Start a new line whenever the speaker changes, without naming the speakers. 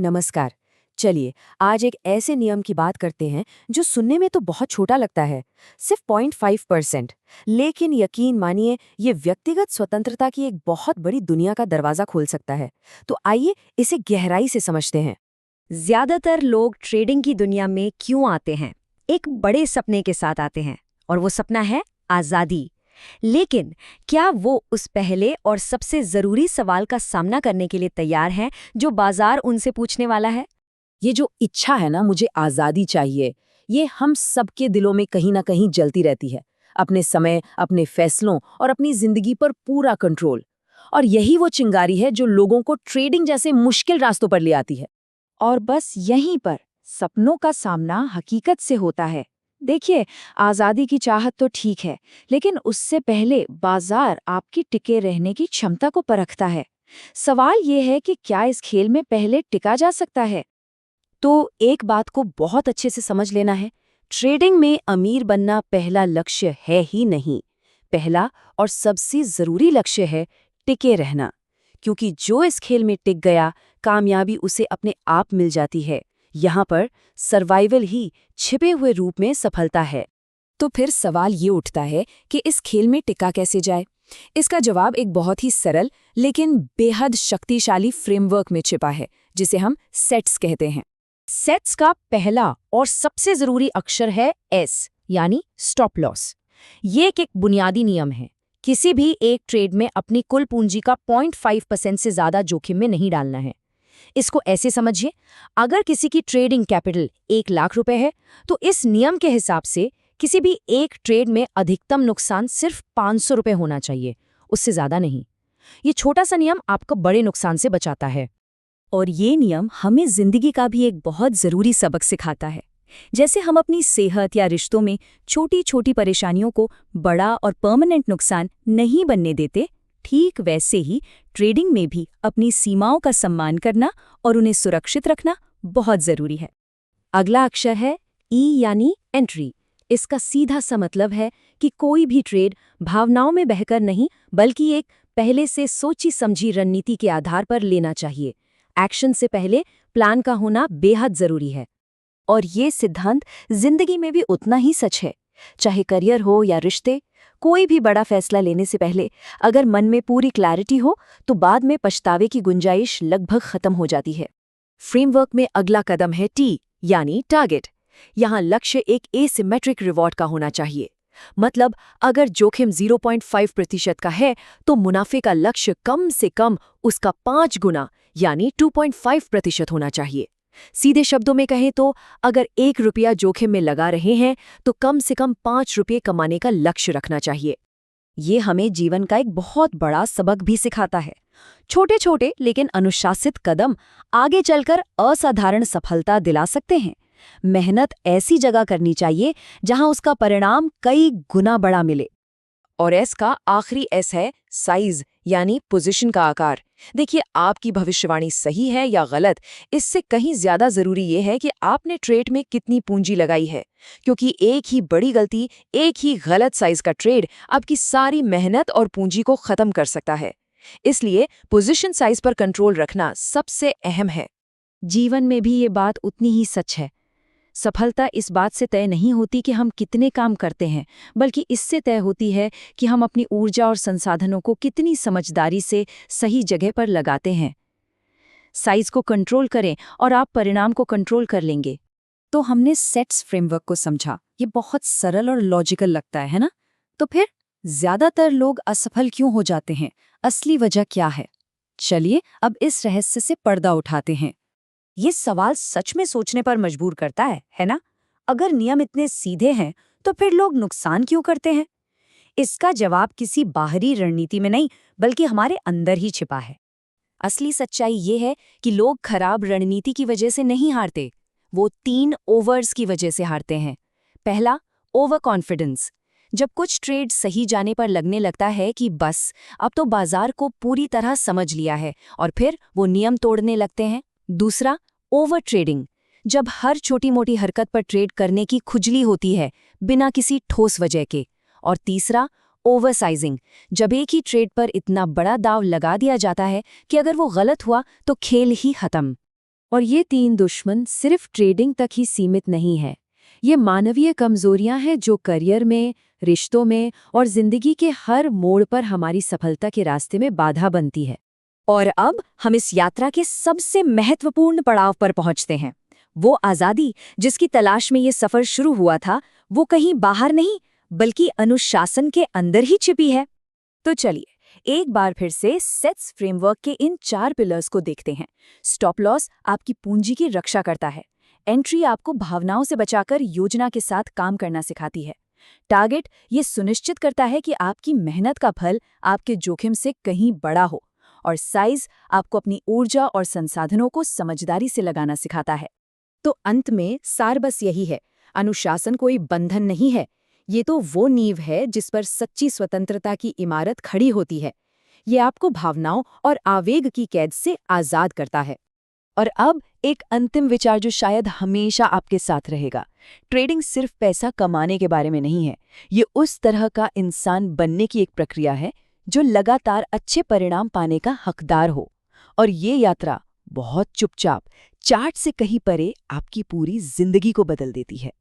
नमस्कार। चलिए, आज एक ऐसे नियम की बात करते हैं जो सुनने में तो बहुत छोटा लगता है, सिर्फ 0.5%। लेकिन यकीन मानिए, ये व्यक्तिगत स्वतंत्रता की एक बहुत बड़ी दुनिया का दरवाजा खोल सकता है। तो आइए इसे गहराई से समझते हैं।
ज्यादातर लोग ट्रेडिंग की दुनिया में क्यों आते हैं? एक बड़े सपने के साथ आते हैं, और वो सपना है आजादी। लेकिन क्या वो उस पहले और सबसे जरूरी सवाल का सामना करने के लिए तैयार हैं जो बाजार उनसे पूछने वाला है?
ये जो इच्छा है ना, मुझे आज़ादी चाहिए, ये हम सबके दिलों में कहीं ना कहीं जलती रहती है। अपने समय, अपने फैसलों और अपनी जिंदगी पर पूरा कंट्रोल। और यही वो चिंगारी है जो लोगों को ट्रेडिंग जैसे मुश्किल रास्तों पर ले आती है।
और बस यहीं पर सपनों का सामना हकीकत से होता है। देखिए, आजादी की चाहत तो ठीक है, लेकिन उससे पहले बाजार आपकी टिके रहने की क्षमता को परखता है। सवाल ये है कि क्या इस खेल में पहले टिका जा सकता है?
तो एक बात को बहुत अच्छे से समझ लेना है, ट्रेडिंग में अमीर बनना पहला लक्ष्य है ही नहीं। पहला और सबसे जरूरी लक्ष्य है टिके रहना। क्योंकि जो इस खेल में टिक गया, कामयाबी उसे अपने आप मिल जाती है। यहाँ पर सर्वाइवल ही छिपे हुए रूप में सफलता है। तो फिर सवाल ये उठता है कि इस खेल में टिका कैसे जाए। इसका जवाब एक बहुत ही सरल लेकिन बेहद शक्तिशाली फ्रेमवर्क में छिपा है, जिसे हम सेट्स कहते हैं। सेट्स का पहला और सबसे जरूरी अक्षर है एस, यानी स्टॉप लॉस। ये एक बुनियादी नियम है। किसी भी एक ट्रेड में अपनी कुल पूंजी का 0.5% से ज्यादा जोखिम में नहीं डालना है। इसको ऐसे समझिए, अगर किसी की ट्रेडिंग कैपिटल 1 लाख रुपए है, तो इस नियम के हिसाब से किसी भी एक ट्रेड में अधिकतम नुकसान सिर्फ 500 रुपए होना चाहिए, उससे ज्यादा नहीं। ये छोटा सा नियम आपको बड़े नुकसान से बचाता है। और ये नियम हमें जिंदगी का भी एक बहुत जरूरी सबक सिखाता है। जैसे हम अपनी सेहत या रिश्तों में छोटी छोटी परेशानियों को बड़ा और परमानेंट नुकसान नहीं बनने देते, ठीक वैसे ही ट्रेडिंग में भी अपनी सीमाओं का सम्मान करना और उन्हें सुरक्षित रखना बहुत जरूरी है। अगला अक्षर है ई, यानी एंट्री। इसका सीधा सा मतलब है कि कोई भी ट्रेड भावनाओं में बहकर नहीं, बल्कि एक पहले से सोची समझी रणनीति के आधार पर लेना चाहिए। एक्शन से पहले प्लान का होना बेहद जरूरी है। और ये सिद्धांत जिंदगी में भी उतना ही सच है। चाहे करियर हो या रिश्ते, कोई भी बड़ा फैसला लेने से पहले अगर मन में पूरी क्लैरिटी हो, तो बाद में पछतावे की गुंजाइश लगभग खत्म हो जाती है। फ्रेमवर्क में अगला कदम है टी, यानी टारगेट। यहाँ लक्ष्य एक एसिमेट्रिक रिवॉर्ड का होना चाहिए। मतलब अगर जोखिम 0.5% का है, तो मुनाफे का लक्ष्य कम से कम उसका 5 गुना, यानी 2.5% होना चाहिए। सीधे शब्दों में कहें तो अगर 1 रुपया जोखिम में लगा रहे हैं, तो कम से कम 5 रुपये कमाने का लक्ष्य रखना चाहिए। ये हमें जीवन का एक बहुत बड़ा सबक भी सिखाता है। छोटे छोटे लेकिन अनुशासित कदम आगे चलकर असाधारण सफलता दिला सकते हैं। मेहनत ऐसी जगह करनी चाहिए जहां उसका परिणाम कई गुना बड़ा मिले। और एस का आखिरी एस है साइज, यानी पोजीशन का आकार। देखिए, आपकी भविष्यवाणी सही है या गलत, इससे कहीं ज्यादा जरूरी ये है कि आपने ट्रेड में कितनी पूंजी लगाई है। क्योंकि एक ही बड़ी गलती, एक ही गलत साइज का ट्रेड आपकी सारी मेहनत और पूंजी को खत्म कर सकता है। इसलिए पोजीशन साइज पर कंट्रोल रखना सबसे अहम है। जीवन में भी ये बात उतनी ही सच है। सफलता इस बात से तय नहीं होती कि हम कितने काम करते हैं, बल्कि इससे तय होती है कि हम अपनी ऊर्जा और संसाधनों को कितनी समझदारी से सही जगह पर लगाते हैं। साइज को कंट्रोल करें और आप परिणाम को कंट्रोल कर लेंगे। तो हमने सेट्स फ्रेमवर्क को समझा। ये बहुत सरल और लॉजिकल लगता है ना? तो फिर ज्यादातर लोग असफल क्यों हो जाते हैं? असली वजह क्या है? चलिए अब इस रहस्य से पर्दा उठाते हैं। ये सवाल सच में सोचने पर मजबूर करता है ना? अगर नियम इतने सीधे हैं, तो फिर लोग नुकसान क्यों करते हैं? इसका जवाब किसी बाहरी रणनीति में नहीं, बल्कि हमारे अंदर ही छिपा है। असली सच्चाई ये है कि लोग खराब रणनीति की वजह से नहीं हारते, वो 3 ओवर्स की वजह से हारते हैं। पहला, ओवर कॉन्फिडेंस। जब कुछ ट्रेड सही जाने पर लगने लगता है कि बस अब तो बाजार को पूरी तरह समझ लिया है, और फिर वो नियम तोड़ने लगते हैं। दूसरा, ओवर ट्रेडिंग। जब हर छोटी मोटी हरकत पर ट्रेड करने की खुजली होती है, बिना किसी ठोस वजह के। और तीसरा, ओवरसाइजिंग। जब एक ही ट्रेड पर इतना बड़ा दाव लगा दिया जाता है कि अगर वो गलत हुआ तो खेल ही खत्म। और ये 3 दुश्मन सिर्फ ट्रेडिंग तक ही सीमित नहीं है। ये मानवीय कमजोरियां हैं जो करियर में, रिश्तों में और जिंदगी के हर मोड़ पर हमारी सफलता के रास्ते में बाधा बनती है।
और अब हम इस यात्रा के सबसे महत्वपूर्ण पड़ाव पर पहुंचते हैं। वो आज़ादी जिसकी तलाश में ये सफ़र शुरू हुआ था, वो कहीं बाहर नहीं बल्कि अनुशासन के अंदर ही छिपी है। तो चलिए एक बार फिर से सेट्स फ्रेमवर्क के इन 4 पिलर्स को देखते हैं। स्टॉप लॉस आपकी पूंजी की रक्षा करता है। एंट्री आपको भावनाओं से बचाकर योजना के साथ काम करना सिखाती है। टारगेट ये सुनिश्चित करता है कि आपकी मेहनत का फल आपके जोखिम से कहीं बड़ा हो। और साइज आपको अपनी ऊर्जा और संसाधनों को समझदारी से लगाना सिखाता है। तो अंत में सार बस यही है, अनुशासन कोई बंधन नहीं है, ये तो वो नींव है जिस पर सच्ची स्वतंत्रता की इमारत खड़ी होती है। ये आपको भावनाओं और आवेग की कैद से आज़ाद करता है।
और अब एक अंतिम विचार जो शायद हमेशा आपके साथ रहेगा। ट्रेडिंग सिर्फ पैसा कमाने के बारे में नहीं है, ये उस तरह का इंसान बनने की एक प्रक्रिया है जो लगातार अच्छे परिणाम पाने का हकदार हो। और ये यात्रा बहुत चुपचाप, चार्ट से कहीं परे आपकी पूरी जिंदगी को बदल देती है।